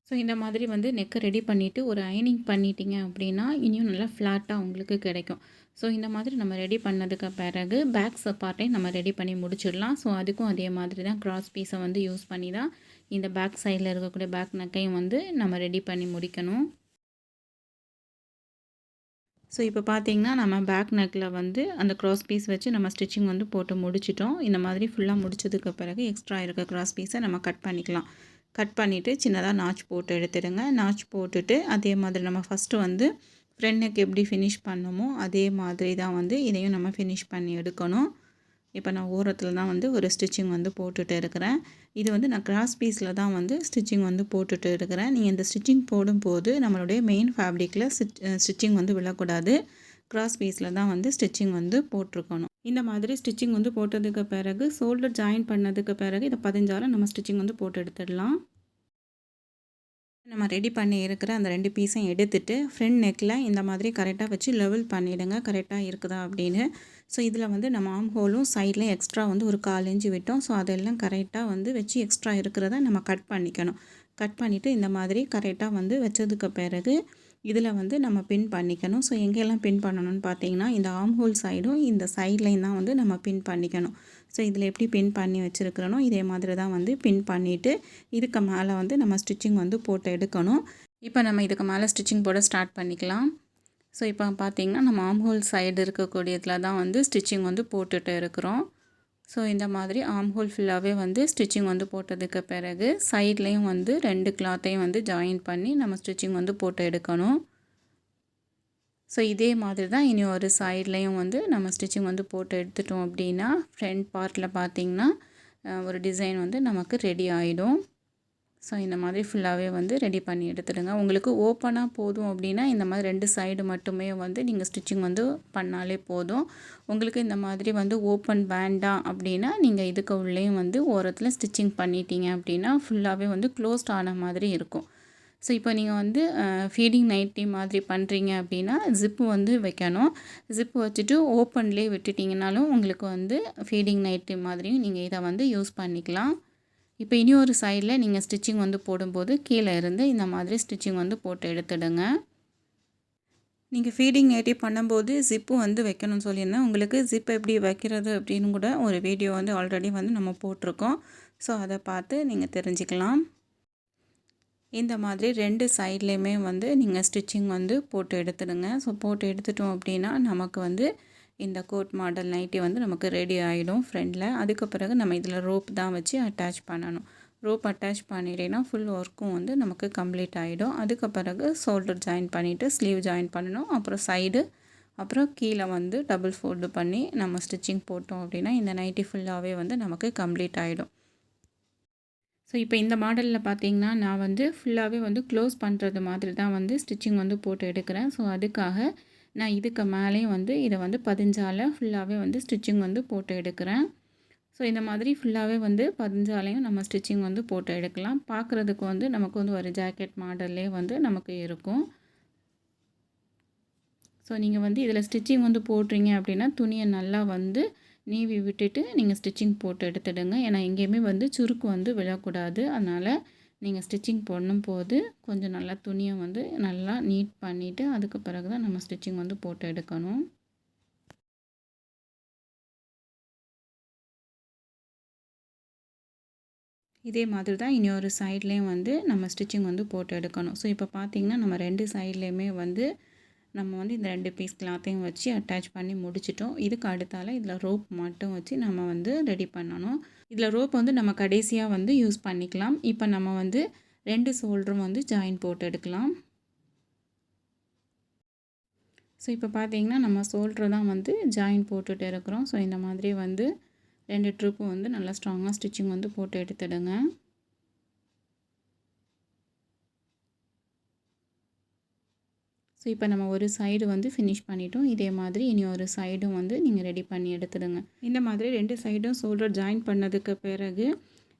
ஸோ இந்த மாதிரி வந்து நெக்கை ரெடி பண்ணிவிட்டு ஒரு அயனிங் பண்ணிட்டீங்க அப்படின்னா இனியும் நல்லா ஃப்ளாட்டாக உங்களுக்கு கிடைக்கும். ஸோ இந்த மாதிரி நம்ம ரெடி பண்ணதுக்கு பிறகு பேக் பார்ட்டையும் நம்ம ரெடி பண்ணி முடிச்சிடலாம். ஸோ அதுக்கும் அதே மாதிரி தான் கிராஸ் பீஸை வந்து யூஸ் பண்ணி தான் இந்த பேக் சைடில் இருக்கக்கூடிய பேக் நெக்கையும் வந்து நம்ம ரெடி பண்ணி முடிக்கணும். ஸோ இப்போ பார்த்திங்கன்னா நம்ம பேக் நெக்கில் வந்து அந்த கிராஸ் பீஸ் வச்சு நம்ம ஸ்டிச்சிங் வந்து போட்டு முடிச்சிட்டோம். இந்த மாதிரி ஃபுல்லாக முடிச்சதுக்கு பிறகு எக்ஸ்ட்ரா இருக்க கிராஸ் பீஸை நம்ம கட் பண்ணிக்கலாம். கட் பண்ணிவிட்டு சின்னதாக நாச் போட்டு எடுத்துடுங்க. நாச் போட்டுட்டு அதே மாதிரி நம்ம ஃபஸ்ட்டு வந்து ஃப்ரண்ட் நெக் எப்படி ஃபினிஷ் பண்ணோமோ அதே மாதிரி தான் வந்து இதையும் நம்ம ஃபினிஷ் பண்ணி எடுக்கணும். இப்போ நான் ஓரத்தில் தான் வந்து ஒரு ஸ்டிச்சிங் வந்து போட்டுட்டு இருக்கிறேன். இது வந்து நான் கிராஸ் பீஸில் தான் வந்து ஸ்டிச்சிங் வந்து போட்டுட்டு இருக்கிறேன். நீங்கள் இந்த ஸ்டிச்சிங் போடும்போது நம்மளுடைய மெயின் ஃபேப்ரிக்கில் ஸ்டிச்சிங் வந்து விழக்கூடாது. கிராஸ் பீஸில் தான் வந்து ஸ்டிச்சிங் வந்து போட்டிருக்கணும். இந்த மாதிரி ஸ்டிச்சிங் வந்து போட்டதுக்கு பிறகு ஷோல்டர் ஜாயின் பண்ணதுக்கு பிறகு இதை பதிஞ்சாலும் நம்ம ஸ்டிச்சிங் வந்து போட்டு எடுத்துடலாம். நம்ம ரெடி பண்ணி இருக்கிற அந்த 2 பீஸையும் எடுத்துட்டு ஃப்ரண்ட் நெக்கில் இந்த மாதிரி கரெக்டாக வச்சு லெவல் பண்ணிவிடுங்க, கரெக்டாக இருக்குதா அப்படின்னு. ஸோ இதில் வந்து நம்ம ஆர்ம் ஹோலும் சைட்லேயும் எக்ஸ்ட்ரா வந்து ஒரு 1/4 இன்ச்சு விட்டோம். ஸோ அதெல்லாம் கரெக்டாக வந்து வச்சு எக்ஸ்ட்ரா இருக்கிறத நம்ம கட் பண்ணிக்கணும். கட் பண்ணிவிட்டு இந்த மாதிரி கரெக்டாக வந்து வச்சதுக்கு பிறகு இதில் வந்து நம்ம பின் பண்ணிக்கணும். ஸோ எங்கெல்லாம் பின் பண்ணணும்னு பார்த்தீங்கன்னா, இந்த ஆர்ம் ஹோல் சைடும் இந்த சைட்லையும் தான் வந்து நம்ம பின் பண்ணிக்கணும். ஸோ இதில் எப்படி பின் பண்ணி வச்சுருக்கிறனோ இதே மாதிரி தான் வந்து பின் பண்ணிவிட்டு இதுக்கு மேலே வந்து நம்ம ஸ்டிச்சிங் வந்து போட்டு எடுக்கணும். இப்போ நம்ம இதுக்கு மேலே ஸ்டிச்சிங் போட ஸ்டார்ட் பண்ணிக்கலாம். ஸோ இப்போ பார்த்தீங்கன்னா நம்ம ஆர்ம் ஹோல் சைடு இருக்கக்கூடியதில் தான் வந்து ஸ்டிச்சிங் வந்து போட்டுட்டு இருக்கிறோம். ஸோ இந்த மாதிரி ஆர்ம் ஹோல் ஃபுல்லாகவே வந்து ஸ்டிச்சிங் வந்து போட்டதுக்கு பிறகு சைட்லேயும் வந்து 2 கிளாத்தையும் வந்து ஜாயின் பண்ணி நம்ம ஸ்டிச்சிங் வந்து போட்டு எடுக்கணும். ஸோ இதே மாதிரி தான் இனி ஒரு சைட்லேயும் வந்து நம்ம ஸ்டிச்சிங் வந்து போட்டு எடுத்துட்டோம் அப்படின்னா ஃப்ரண்ட் பார்ட்டில் பார்த்திங்கன்னா ஒரு டிசைன் வந்து நமக்கு ரெடி ஆகிடும். ஸோ இந்த மாதிரி ஃபுல்லாகவே வந்து ரெடி பண்ணி எடுத்துடுங்க. உங்களுக்கு ஓப்பனாக போதும் அப்படின்னா இந்த மாதிரி 2 சைடு மட்டுமே வந்து நீங்கள் ஸ்டிச்சிங் வந்து பண்ணாலே போதும். உங்களுக்கு இந்த மாதிரி வந்து ஓப்பன் வேண்டாம் அப்படின்னா நீங்கள் இதுக்கு உள்ளேயும் வந்து ஓரத்தில் ஸ்டிச்சிங் பண்ணிட்டீங்க அப்படின்னா ஃபுல்லாகவே வந்து க்ளோஸ்ட் ஆன மாதிரி இருக்கும். ஸோ இப்போ நீங்கள் வந்து ஃபீடிங் நைட்டி மாதிரி பண்ணுறீங்க அப்படின்னா ஜிப்பு வந்து வைக்கணும். ஜிப்பு வச்சுட்டு ஓப்பன்லேயே விட்டுட்டிங்கனாலும் உங்களுக்கு வந்து ஃபீடிங் நைட்டி மாதிரியும் நீங்கள் இதை வந்து யூஸ் பண்ணிக்கலாம். இப்போ இனி ஒரு சைடில் நீங்கள் ஸ்டிச்சிங் வந்து போடும்போது கீழே இருந்து இந்த மாதிரி ஸ்டிச்சிங் வந்து போட்டு எடுத்துடுங்க. நீங்கள் ஃபீடிங் நைட்டி பண்ணும்போது ஜிப்பு வந்து வைக்கணும்னு சொல்லியிருந்தேன். உங்களுக்கு ஜிப் எப்படி வைக்கிறது அப்படின்னு கூட ஒரு வீடியோ வந்து ஆல்ரெடி வந்து நம்ம போட்டிருக்கோம். ஸோ அதை பார்த்து நீங்கள் தெரிஞ்சுக்கலாம். இந்த மாதிரி 2 சைட்லேயுமே வந்து நீங்கள் ஸ்டிச்சிங் வந்து போட்டு எடுத்துடுங்க. ஸோ போட்டு எடுத்துட்டோம் அப்படின்னா நமக்கு வந்து இந்த கோட் மாடல் நைட்டி வந்து நமக்கு ரெடி ஆகிடும் ஃப்ரண்டில். அதுக்கு பிறகு நம்ம இதில் ரோப் தான் வச்சு அட்டாச் பண்ணணும். ரோப் அட்டாச் பண்ணிட்டேன்னா ஃபுல் ஒர்க்கும் வந்து நமக்கு கம்ப்ளீட் ஆகிடும். அதுக்கு பிறகு ஷோல்டர் ஜாயின் பண்ணிவிட்டு ஸ்லீவ் ஜாயின் பண்ணணும். அப்புறம் சைடு அப்புறம் கீழே வந்து டபுள் ஃபோல்டு பண்ணி நம்ம ஸ்டிச்சிங் போட்டோம் அப்படின்னா இந்த நைட்டி ஃபுல்லாகவே வந்து நமக்கு கம்ப்ளீட் ஆகிடும். ஸோ இப்போ இந்த மாடலில் பார்த்தீங்கன்னா நான் வந்து ஃபுல்லாகவே வந்து க்ளோஸ் பண்ணுறது மாதிரி தான் வந்து ஸ்டிச்சிங் வந்து போட்டு எடுக்கிறேன். ஸோ அதுக்காக நான் இதுக்கு மேலேயும் வந்து இதை வந்து 15ஆல் ஃபுல்லாகவே வந்து ஸ்டிச்சிங் வந்து போட்டு எடுக்கிறேன். ஸோ இந்த மாதிரி ஃபுல்லாகவே வந்து 15ஆலையும் நம்ம ஸ்டிச்சிங் வந்து போட்டு எடுக்கலாம். பார்க்குறதுக்கு வந்து நமக்கு வந்து ஒரு ஜாக்கெட் மாடல்லே வந்து நமக்கு இருக்கும். ஸோ நீங்கள் வந்து இதில் ஸ்டிச்சிங் வந்து போடுறீங்க அப்படின்னா துணியை நல்லா வந்து நீவி விட்டுட்டு நீங்கள் ஸ்டிச்சிங் போட்டு எடுத்துடுங்க. ஏன்னா எங்கேயுமே வந்து சுருக்கு வந்து விழக்கூடாது. அதனால் நீங்கள் ஸ்டிச்சிங் பண்ணும்போது கொஞ்சம் நல்லா துணியை வந்து நல்லா நீட் பண்ணிவிட்டு அதுக்கு பிறகு தான் நம்ம ஸ்டிச்சிங் வந்து போட்டு எடுக்கணும். இதே மாதிரி தான் இனி ஒரு சைட்லேயும் வந்து நம்ம ஸ்டிச்சிங் வந்து போட்டு எடுக்கணும். ஸோ இப்போ பார்த்திங்கன்னா நம்ம 2 சைட்லேயுமே வந்து நம்ம வந்து இந்த 2 பீஸ் கிளாத்தையும் வச்சு அட்டாச் பண்ணி முடிச்சிட்டோம். இதுக்கு அடுத்தால இதில் ரோப் மட்டும் வச்சு நம்ம வந்து ரெடி பண்ணணும். இதில் ரோப் வந்து நம்ம கடைசியாக வந்து யூஸ் பண்ணிக்கலாம். இப்போ நம்ம வந்து 2 ஷோல்டரும் வந்து ஜாயின் போட்டு எடுக்கலாம். ஸோ இப்போ பார்த்திங்கன்னா நம்ம ஷோல்டர் தான் வந்து ஜாயின் போட்டுட்டு இருக்கிறோம். ஸோ இந்த மாதிரி வந்து 2 ட்ரிப்பும் வந்து நல்லா ஸ்ட்ராங்காக ஸ்டிச்சிங் வந்து போட்டு எடுத்துடுங்க. ஸோ இப்போ நம்ம ஒரு சைடு வந்து ஃபினிஷ் பண்ணிட்டோம். இதே மாதிரி இனி ஒரு சைடும் வந்து நீங்கள் ரெடி பண்ணி எடுத்துடுங்க. இந்த மாதிரி 2 சைடும் ஷோல்டர் ஜாயின் பண்ணதுக்கு பிறகு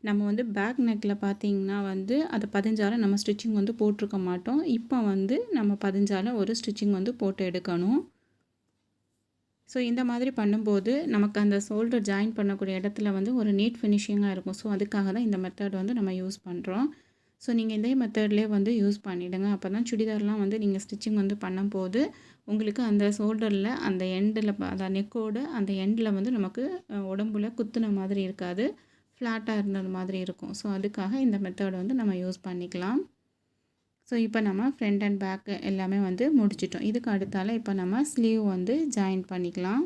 நம்ம வந்து பேக் நெக்கில் பார்த்திங்கன்னா வந்து அதை 15ஆல் நம்ம ஸ்டிச்சிங் வந்து போட்டிருக்க மாட்டோம். இப்போ வந்து நம்ம 15ஆல் ஒரு ஸ்டிச்சிங் வந்து போட்டு எடுக்கணும். ஸோ இந்த மாதிரி பண்ணும்போது நமக்கு அந்த ஷோல்டர் ஜாயின் பண்ணக்கூடிய இடத்துல வந்து ஒரு நீட் ஃபினிஷிங்காக இருக்கும். ஸோ அதுக்காக தான் இந்த மெத்தட் வந்து நம்ம யூஸ் பண்ணுறோம். ஸோ நீங்கள் இதே மெத்தட்லேயே வந்து யூஸ் பண்ணிவிடுங்க. அப்போ தான் சுடிதார்லாம் வந்து நீங்கள் ஸ்டிச்சிங் வந்து பண்ணும்போது உங்களுக்கு அந்த ஷோல்டரில் அந்த எண்டில் அந்த நெக்கோட அந்த எண்டில் வந்து நமக்கு உடம்புல குத்துன மாதிரி இருக்காது, ஃப்ளாட்டாக இருந்தது மாதிரி இருக்கும். ஸோ அதுக்காக இந்த மெத்தட் வந்து நம்ம யூஸ் பண்ணிக்கலாம். ஸோ இப்போ நம்ம ஃப்ரண்ட் அண்ட் பேக் எல்லாமே வந்து முடிச்சிட்டோம். இதுக்கு அடுத்தால இப்போ நம்ம ஸ்லீவ் வந்து ஜாயின் பண்ணிக்கலாம்.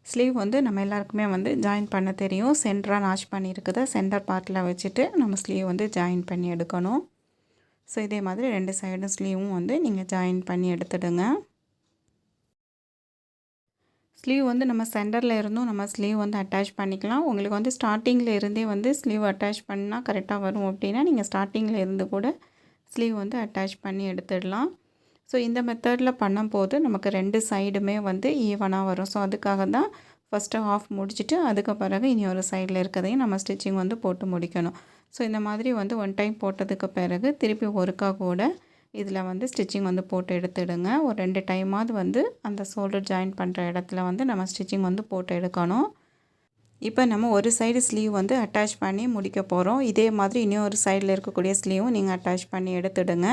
ஸ்லீவ் வந்து நம்ம எல்லாருக்குமே வந்து ஜாயின் பண்ண தெரியும். சென்டராக நாச் பண்ணியிருக்குது சென்டர் பார்ட்டில் வச்சுட்டு நம்ம ஸ்லீவ் வந்து ஜாயின் பண்ணி எடுக்கணும். ஸோ இதே மாதிரி 2 சைடும் ஸ்லீவும் வந்து நீங்கள் ஜாயின் பண்ணி எடுத்துடுங்க. ஸ்லீவ் வந்து நம்ம சென்டரில் இருந்தும் நம்ம ஸ்லீவ் வந்து அட்டாச் பண்ணிக்கலாம். உங்களுக்கு வந்து ஸ்டார்டிங்கில் இருந்தே வந்து ஸ்லீவ் அட்டாச் பண்ணால் கரெக்டாக வரும் அப்படின்னா நீங்கள் ஸ்டார்டிங்கில் இருந்து கூட ஸ்லீவ் வந்து அட்டாச் பண்ணி எடுத்துடலாம். ஸோ இந்த மெத்தடில் பண்ணும்போது நமக்கு 2 சைடுமே வந்து ஈவனாக வரும். ஸோ அதுக்காக தான் ஃபஸ்ட்டு ஹாஃப் முடிச்சுட்டு அதுக்கு பிறகு இனி ஒரு சைடில் இருக்கிறதையும் நம்ம ஸ்டிச்சிங் வந்து போட்டு முடிக்கணும். ஸோ இந்த மாதிரி வந்து ஒன் டைம் போட்டதுக்கு பிறகு திருப்பி ஒருக்கா கூட இதில் வந்து ஸ்டிச்சிங் வந்து போட்டு எடுத்துடுங்க. ஒரு 2 டைமாவது வந்து அந்த ஷோல்டர் ஜாயின் பண்ணுற இடத்துல வந்து நம்ம ஸ்டிச்சிங் வந்து போட்டு எடுக்கணும். இப்போ நம்ம ஒரு சைடு ஸ்லீவ் வந்து அட்டாச் பண்ணி முடிக்க போகிறோம். இதே மாதிரி இன்னொரு சைடில் இருக்கக்கூடிய ஸ்லீவும் நீங்கள் அட்டாச் பண்ணி எடுத்துடுங்க.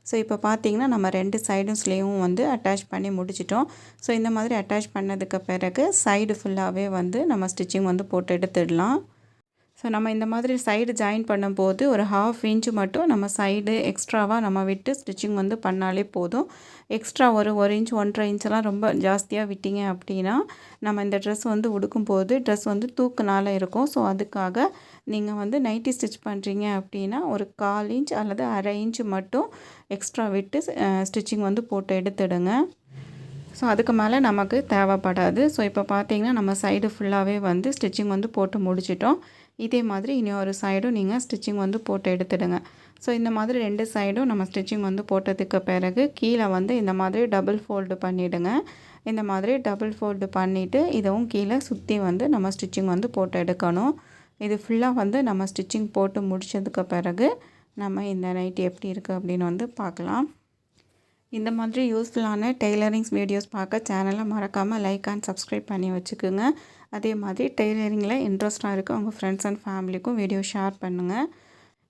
ஸோ இப்போ பார்த்தீங்கன்னா நம்ம 2 சைடும் ஸ்லீவும் வந்து அட்டாச் பண்ணி முடிச்சிட்டோம். ஸோ இந்த மாதிரி அட்டாச் பண்ணதுக்கு பிறகு சைடு ஃபுல்லாகவே வந்து நம்ம ஸ்டிச்சிங் வந்து போட்டு எடுத்துடலாம். ஸோ நம்ம இந்த மாதிரி சைடு ஜாயின் பண்ணும்போது ஒரு 1/2 இன்ச்சு மட்டும் நம்ம சைடு எக்ஸ்ட்ராவாக நம்ம விட்டு ஸ்டிச்சிங் வந்து பண்ணாலே போதும். எக்ஸ்ட்ரா ஒரு 1 இன்ச் 1.5 இன்ச்செலாம் ரொம்ப ஜாஸ்தியாக விட்டிங்க அப்படின்னா நம்ம இந்த ட்ரெஸ் வந்து உடுக்கும்போது ட்ரெஸ் வந்து தூக்குனால இருக்கும். ஸோ அதுக்காக நீங்கள் வந்து நைட்டி ஸ்டிச் பண்ணுறீங்க அப்படின்னா ஒரு 1/4 இன்ச் அல்லது 1/2 இன்ச்சு மட்டும் எக்ஸ்ட்ரா விட்டு ஸ்டிச்சிங் வந்து போட்டு எடுத்துடுங்க. ஸோ அதுக்கு மேலே நமக்கு தேவைப்படாது. ஸோ இப்போ பார்த்தீங்கன்னா நம்ம சைடு ஃபுல்லாகவே வந்து ஸ்டிச்சிங் வந்து போட்டு முடிச்சிட்டோம். இதே மாதிரி இன்னொரு சைடும் நீங்கள் ஸ்டிச்சிங் வந்து போட்டு எடுத்துடுங்க. ஸோ இந்த மாதிரி 2 சைடும் நம்ம ஸ்டிச்சிங் வந்து போட்டதுக்கு பிறகு கீழே வந்து இந்த மாதிரி டபுள் ஃபோல்டு பண்ணிவிடுங்க. இந்த மாதிரி டபுள் ஃபோல்டு பண்ணிவிட்டு இதுவும் கீழே சுற்றி வந்து நம்ம ஸ்டிச்சிங் வந்து போட்டு எடுக்கணும். இது ஃபுல்லாக வந்து நம்ம ஸ்டிச்சிங் போட்டு முடித்ததுக்கு பிறகு நம்ம இந்த நைட்டி எப்படி இருக்குது அப்படின்னு வந்து பார்க்கலாம். இந்த மாதிரி யூஸ்ஃபுல்லான டெய்லரிங்ஸ் வீடியோஸ் பார்க்க சேனலை மறக்காமல் லைக் அண்ட் சப்ஸ்கிரைப் பண்ணி வச்சுக்கோங்க. அதே மாதிரி டெய்லரிங்கில் இன்ட்ரெஸ்ட்டாக இருக்க உங்கள் ஃப்ரெண்ட்ஸ் அண்ட் ஃபேமிலிக்கும் வீடியோ ஷேர் பண்ணுங்கள்.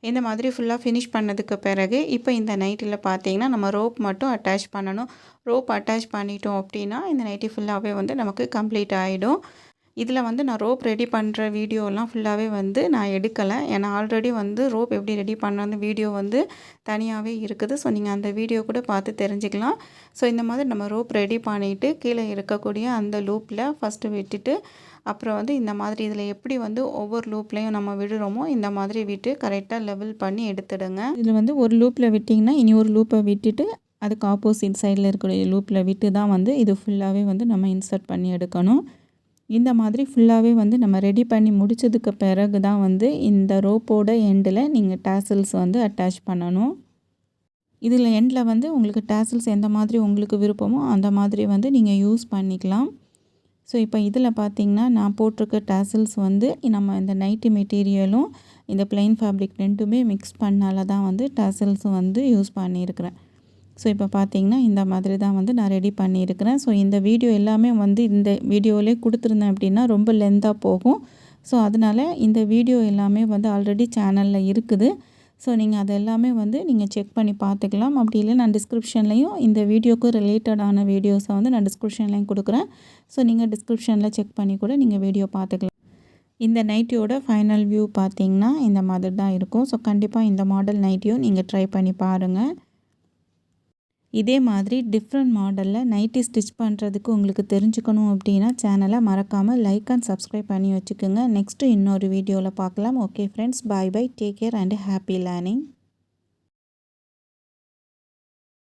இந்த மாதிரி ஃபுல்லாக ஃபினிஷ் பண்ணதுக்கு பிறகு இப்போ இந்த நைட்டியில் பார்த்தீங்கன்னா நம்ம ரோப் மட்டும் அட்டாச் பண்ணணும். ரோப் அட்டாச் பண்ணிட்டோம் அப்படின்னா இந்த நைட்டி ஃபுல்லாகவே வந்து நமக்கு கம்ப்ளீட் ஆகிடும். இதில் வந்து நான் ரோப் ரெடி பண்ணுற வீடியோலாம் ஃபுல்லாகவே வந்து நான் எடுக்கலை. ஏன்னா ஆல்ரெடி வந்து ரோப் எப்படி ரெடி பண்ணுறது வீடியோ வந்து தனியாகவே இருக்குது. ஸோ நீங்கள் அந்த வீடியோ கூட பார்த்து தெரிஞ்சுக்கலாம். ஸோ இந்த மாதிரி நம்ம ரோப் ரெடி பண்ணிவிட்டு கீழே இருக்கக்கூடிய அந்த லூப்பில் ஃபஸ்ட்டு விட்டுட்டு அப்புறம் வந்து இந்த மாதிரி இதில் எப்படி வந்து ஒவ்வொரு லூப்லேயும் நம்ம விடுறோமோ இந்த மாதிரி விட்டு கரெக்டாக லெவல் பண்ணி எடுத்துடுங்க. இதில் வந்து ஒரு லூப்பில் விட்டிங்கன்னா இனி ஒரு லூப்பை விட்டுட்டு அதுக்கு ஆப்போசிட் சைடில் இருக்கக்கூடிய லூப்பில் விட்டு தான் வந்து இது ஃபுல்லாகவே வந்து நம்ம இன்சர்ட் பண்ணி எடுக்கணும். இந்த மாதிரி ஃபுல்லாகவே வந்து நம்ம ரெடி பண்ணி முடித்ததுக்கு பிறகு தான் வந்து இந்த ரோப்போட எண்டில் நீங்கள் டேசல்ஸ் வந்து அட்டாச் பண்ணணும். இதில் எண்டில் வந்து உங்களுக்கு டேசல்ஸ் எந்த மாதிரி உங்களுக்கு விருப்பமோ அந்த மாதிரி வந்து நீங்கள் யூஸ் பண்ணிக்கலாம். ஸோ இப்போ இதில் பார்த்திங்கன்னா நான் போட்டிருக்க டேசல்ஸ் வந்து நம்ம இந்த நைட்டி மெட்டீரியலும் இந்த ப்ளைன் ஃபேப்ரிக் ரெண்டுமே மிக்ஸ் பண்ணால தான் வந்து டேசல்ஸ் வந்து யூஸ் பண்ணியிருக்கிறேன். ஸோ இப்போ பார்த்தீங்கன்னா இந்த மாதிரி தான் வந்து நான் ரெடி பண்ணியிருக்கிறேன். ஸோ இந்த வீடியோ எல்லாமே வந்து இந்த வீடியோவிலே கொடுத்துருந்தேன் அப்படின்னா ரொம்ப லென்த்தாக போகும். ஸோ அதனால் இந்த வீடியோ எல்லாமே வந்து ஆல்ரெடி சேனலில் இருக்குது. ஸோ நீங்கள் அது எல்லாமே வந்து நீங்கள் செக் பண்ணி பார்த்துக்கலாம். அப்படி இல்லை நான் டிஸ்கிரிப்ஷன்லையும் இந்த வீடியோக்கு ரிலேட்டடான வீடியோஸை வந்து நான் டிஸ்கிரிப்ஷன்லையும் கொடுக்குறேன். ஸோ நீங்கள் டிஸ்கிரிப்ஷனில் செக் பண்ணி கூட நீங்கள் வீடியோ பார்த்துக்கலாம். இந்த நைட்டியோட ஃபைனல் வியூ பார்த்திங்கன்னா இந்த மாதிரி தான் இருக்கும். ஸோ கண்டிப்பாக இந்த மாடல் நைட்டியும் நீங்கள் ட்ரை பண்ணி பாருங்கள். இதே மாதிரி டிஃப்ரெண்ட் மாடலில் நைட்டி ஸ்டிச் பண்ணுறதுக்கு உங்களுக்கு தெரிஞ்சுக்கணும் அப்படின்னா சேனலை மறக்காமல் லைக் அண்ட் சப்ஸ்கிரைப் பண்ணி வச்சுக்கோங்க. நெக்ஸ்ட்டு இன்னொரு வீடியோவில் பார்க்கலாம். Okay friends, bye bye, take care and happy learning.